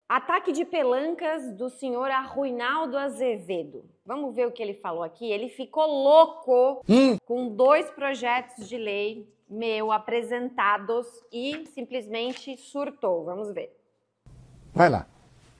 Ataque de pelancas do senhor Arruinaldo Azevedo. Vamos ver o que ele falou aqui. Ele ficou louco com 2 projetos de lei apresentados e simplesmente surtou. Vamos ver. Vai lá.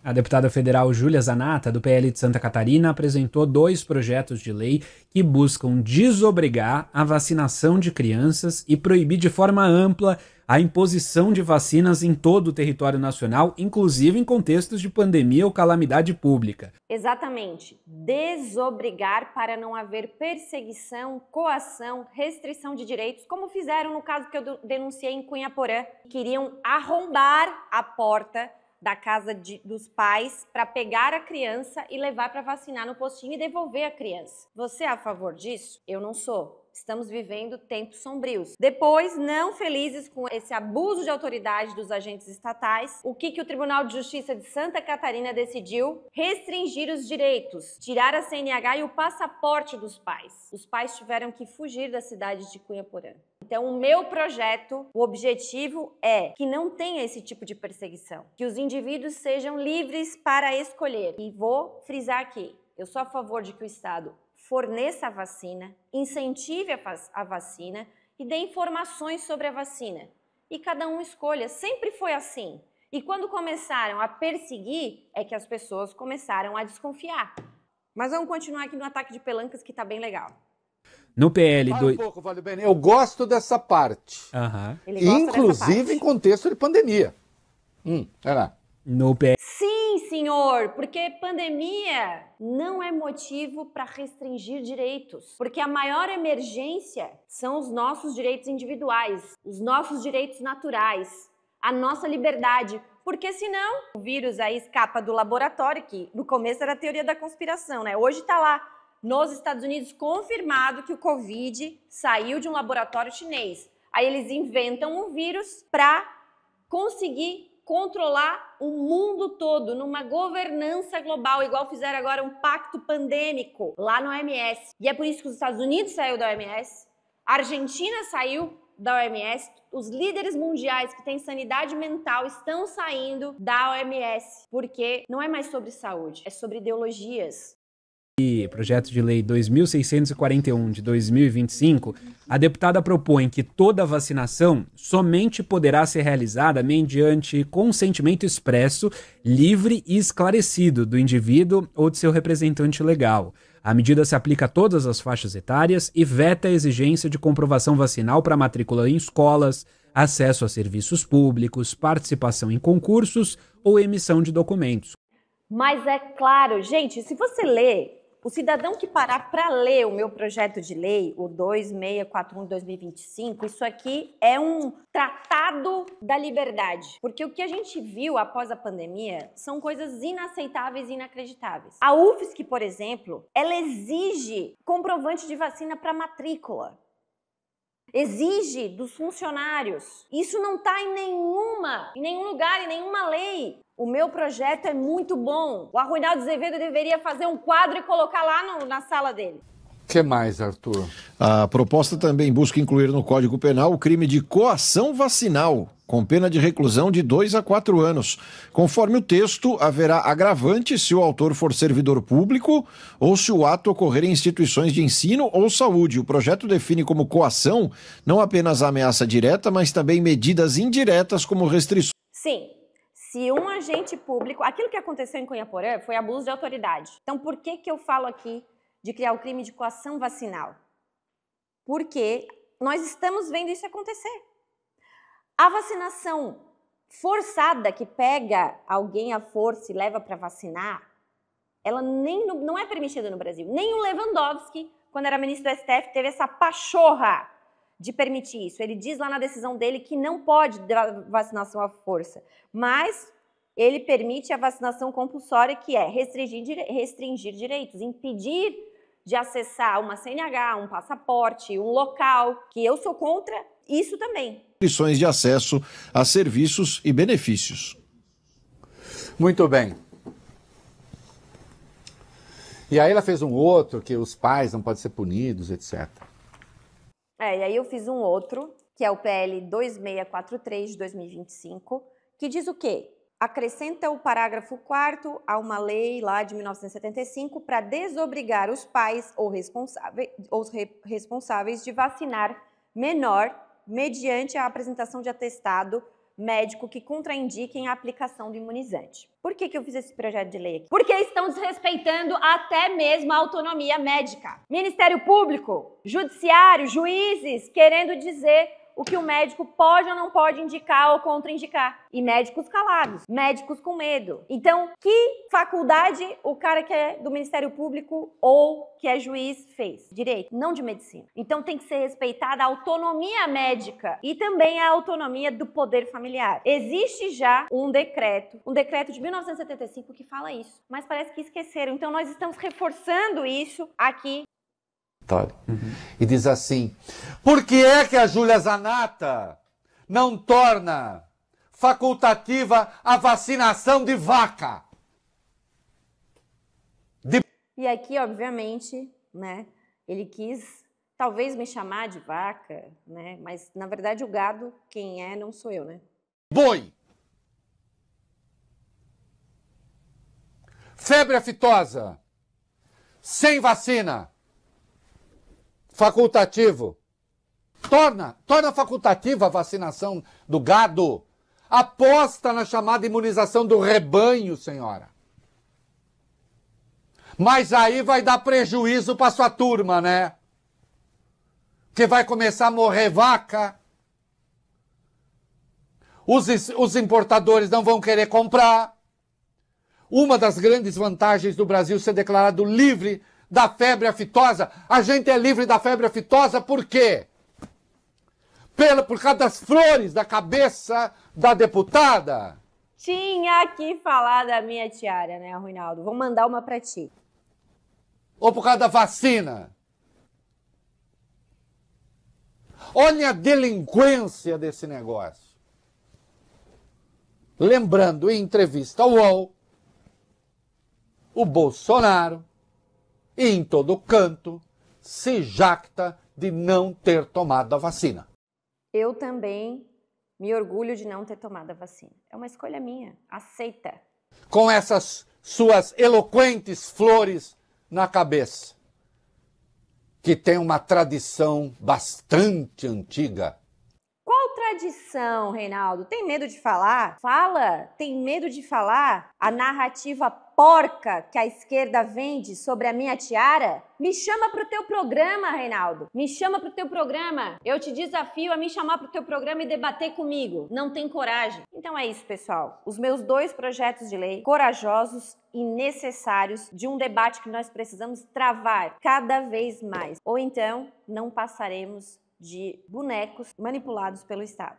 A deputada federal Júlia Zanatta, do PL de Santa Catarina, apresentou 2 projetos de lei que buscam desobrigar a vacinação de crianças e proibir de forma ampla a imposição de vacinas em todo o território nacional, inclusive em contextos de pandemia ou calamidade pública. Exatamente. Desobrigar para não haver perseguição, coação, restrição de direitos, como fizeram no caso que eu denunciei em Cunha-Porã. Queriam arrombar a porta da casa dos pais para pegar a criança e levar para vacinar no postinho e devolver a criança. Você é a favor disso? Eu não sou. Estamos vivendo tempos sombrios. Depois, não felizes com esse abuso de autoridade dos agentes estatais, o que o Tribunal de Justiça de Santa Catarina decidiu? Restringir os direitos, tirar a CNH e o passaporte dos pais. Os pais tiveram que fugir da cidade de Cunha-Porã. Então, o meu projeto, o objetivo é que não tenha esse tipo de perseguição, que os indivíduos sejam livres para escolher. E vou frisar aqui, eu sou a favor de que o Estado forneça a vacina, incentive a vacina e dê informações sobre a vacina. E cada um escolha. Sempre foi assim. E quando começaram a perseguir, é que as pessoas começaram a desconfiar. Mas vamos continuar aqui no ataque de pelancas, que tá bem legal. No PL... Fala um pouco, Valeu Bene. Eu gosto dessa parte. Ele gosta inclusive dessa parte. Em contexto de pandemia. Vai lá. No PL... Sim, senhor, porque pandemia não é motivo para restringir direitos. Porque a maior emergência são os nossos direitos individuais, os nossos direitos naturais, a nossa liberdade. Porque senão o vírus aí escapa do laboratório, que no começo era a teoria da conspiração, né? Hoje tá lá nos Estados Unidos confirmado que o Covid saiu de um laboratório chinês. Aí eles inventam um vírus para conseguir controlar o mundo todo numa governança global, igual fizeram agora um pacto pandêmico lá no OMS. E é por isso que os Estados Unidos saiu da OMS, a Argentina saiu da OMS, os líderes mundiais que têm sanidade mental estão saindo da OMS, porque não é mais sobre saúde, é sobre ideologias. Projeto de Lei 2641 de 2025, a deputada propõe que toda vacinação somente poderá ser realizada mediante consentimento expresso, livre e esclarecido do indivíduo ou de seu representante legal. A medida se aplica a todas as faixas etárias e veta a exigência de comprovação vacinal para matrícula em escolas, acesso a serviços públicos, participação em concursos ou emissão de documentos. Mas é claro, gente, se você ler, o cidadão que parar para ler o meu projeto de lei, o 2641 de 2025, isso aqui é um tratado da liberdade. Porque o que a gente viu após a pandemia são coisas inaceitáveis e inacreditáveis. A UFSC, por exemplo, ela exige comprovante de vacina para matrícula. Exige dos funcionários. Isso não está em nenhum lugar, em nenhuma lei. O meu projeto é muito bom. O Arruinaldo Azevedo deveria fazer um quadro e colocar lá na sala dele. O que mais, Arthur? A proposta também busca incluir no Código Penal o crime de coação vacinal, com pena de reclusão de 2 a 4 anos. Conforme o texto, haverá agravante se o autor for servidor público ou se o ato ocorrer em instituições de ensino ou saúde. O projeto define como coação não apenas a ameaça direta, mas também medidas indiretas como restrições. Sim. Se um agente público... Aquilo que aconteceu em Cunha-Porã foi abuso de autoridade. Então, por que eu falo aqui de criar o crime de coação vacinal? Porque nós estamos vendo isso acontecer. A vacinação forçada, que pega alguém à força e leva para vacinar, ela não é permitida no Brasil. Nem o Lewandowski, quando era ministro do STF, teve essa pachorra de permitir isso. Ele diz lá na decisão dele que não pode dar vacinação à força, mas ele permite a vacinação compulsória, que é restringir direitos, impedir de acessar uma CNH, um passaporte, um local, que eu sou contra isso também. Restrições de acesso a serviços e benefícios. Muito bem. E aí ela fez um outro, que os pais não podem ser punidos, etc. E aí eu fiz um outro, que é o PL 2643 de 2025, que diz o quê? acrescenta o parágrafo 4º a uma lei lá de 1975 para desobrigar os pais ou responsáveis de vacinar menor mediante a apresentação de atestado médico que contraindiquem a aplicação do imunizante. Por que eu fiz esse projeto de lei aqui? Porque estão desrespeitando até mesmo a autonomia médica. Ministério Público, Judiciário, juízes querendo dizer o que o médico pode ou não pode indicar ou contraindicar. E médicos calados, médicos com medo. Então, que faculdade o cara que é do Ministério Público ou que é juiz fez? Direito, não de medicina. Então tem que ser respeitada a autonomia médica e também a autonomia do poder familiar. Existe já um decreto de 1975 que fala isso, mas parece que esqueceram. Então nós estamos reforçando isso aqui. E diz assim: por que é que a Júlia Zanatta não torna facultativa a vacinação de vaca? E aqui, obviamente, né, ele quis talvez me chamar de vaca, né, mas na verdade o gado quem é não sou eu, né? Boi. Febre aftosa. Sem vacina. Facultativo. Torna facultativa a vacinação do gado. Aposta na chamada imunização do rebanho, senhora. Mas aí vai dar prejuízo para sua turma, né? Que vai começar a morrer vaca. Os importadores não vão querer comprar. Uma das grandes vantagens do Brasil ser declarado livre da febre aftosa. A gente é livre da febre aftosa por quê? Por causa das flores da cabeça da deputada. Tinha que falar da minha tiara, né, Ronaldo? Vou mandar uma pra ti. Ou por causa da vacina. Olha a delinquência desse negócio. Lembrando, em entrevista ao UOL, o Bolsonaro, e em todo canto, se jacta de não ter tomado a vacina. Eu também me orgulho de não ter tomado a vacina. É uma escolha minha. Aceita. Com essas suas eloquentes flores na cabeça, que tem uma tradição bastante antiga. Qual tradição, Reinaldo? Tem medo de falar? Fala! Tem medo de falar a narrativa porca que a esquerda vende sobre a minha tiara? Me chama pro teu programa, Reinaldo. Me chama pro teu programa. Eu te desafio a me chamar pro teu programa e debater comigo. Não tem coragem. Então é isso, pessoal. Os meus 2 projetos de lei corajosos e necessários de um debate que nós precisamos travar cada vez mais. Ou então não passaremos de bonecos manipulados pelo Estado.